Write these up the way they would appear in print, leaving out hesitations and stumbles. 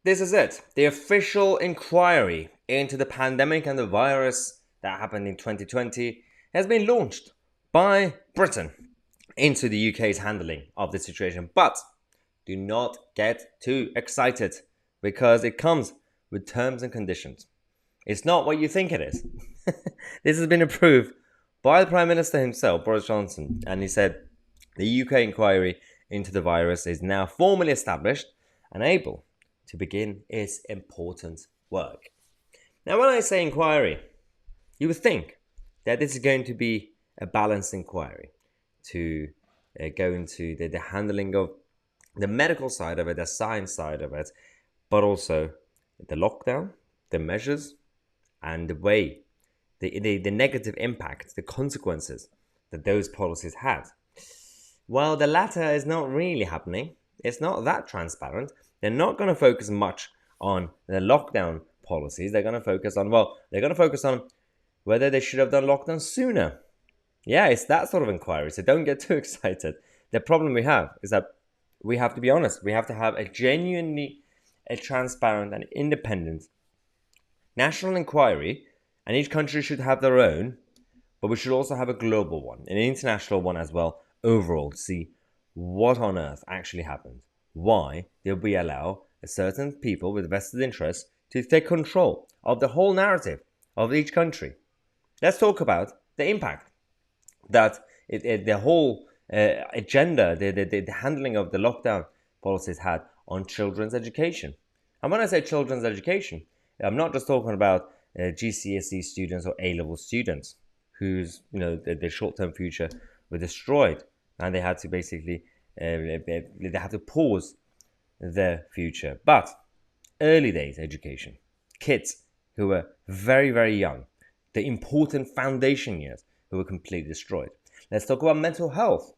This is it. The official inquiry into the pandemic and the virus that happened in 2020 has been launched by Britain into the UK's handling of the situation. But do not get too excited because it comes with terms and conditions. It's not what you think it is. This has been approved by the Prime Minister himself, Boris Johnson, and he said the UK inquiry into the virus is now formally established and able to begin its important work. Now, when I say inquiry, you would think that this is going to be a balanced inquiry to go into the handling of the medical side of it, the science side of it, but also the lockdown, the measures, and the way, the negative impact, the consequences that those policies had. While the latter is not really happening, it's not that transparent. They're not going to focus much on the lockdown policies. They're going to focus on, whether they should have done lockdown sooner. Yeah, it's that sort of inquiry, so don't get too excited. The problem we have is that we have to be honest. We have to have a transparent and independent national inquiry, and each country should have their own, but we should also have a global one, an international one as well, overall, to see what on earth actually happened. Why did we allow certain people with vested interests to take control of the whole narrative of each country? Let's talk about the impact that the whole agenda, the handling of the lockdown policies had on children's education. And when I say children's education, I'm not just talking about GCSE students or A-level students whose their short-term future were destroyed, and they had to basically they have to pause their future. But early days education, kids who were very, very young, the important foundation years who were completely destroyed. Let's talk about mental health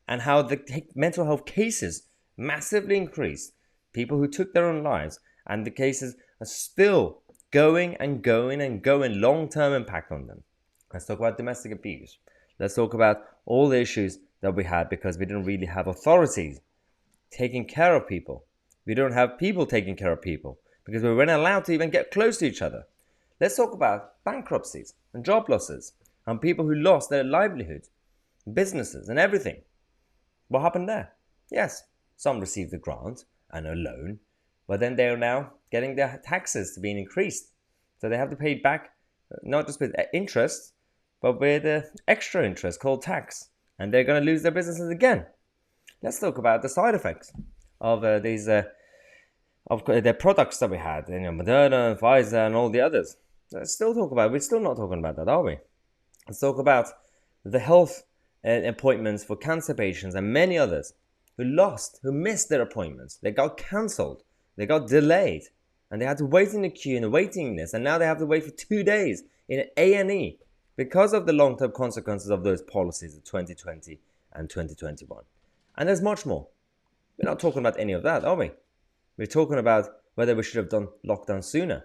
and how the mental health cases massively increased. People who took their own lives, and the cases are still going, long-term impact on them. Let's talk about domestic abuse. Let's talk about all the issues that we had because we didn't really have authorities taking care of people. We don't have people taking care of people because we weren't allowed to even get close to each other. Let's talk about bankruptcies and job losses and people who lost their livelihoods, businesses and everything. What happened there? Yes, some received a grant and a loan, but then they are now getting their taxes to be increased. So they have to pay back not just with interest, but with extra interest called tax. And they're going to lose their businesses again. Let's talk about the side effects of these of the products that we had, Moderna and Pfizer and all the others. We're still not talking about that, are we? Let's talk about the health appointments for cancer patients and many others who missed their appointments. They got cancelled, they got delayed, and they had to wait in the queue in the waiting list, and now they have to wait for 2 days in an A&E because of the long-term consequences of those policies of 2020 and 2021. And there's much more. We're not talking about any of that, are we? We're talking about whether we should have done lockdown sooner.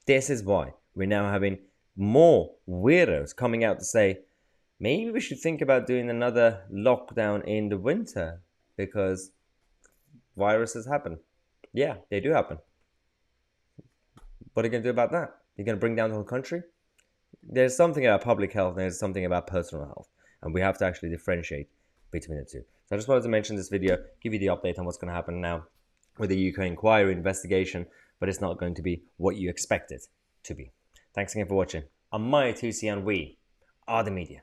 This is why we're now having more weirdos coming out to say, maybe we should think about doing another lockdown in the winter because viruses happen. Yeah, they do happen. What are you going to do about that? You're going to bring down the whole country? There's something about public health and there's something about personal health. And we have to actually differentiate between the two. So I just wanted to mention this video, give you the update on what's going to happen now with the UK inquiry investigation, but it's not going to be what you expect it to be. Thanks again for watching. I'm Tousi and we are the media.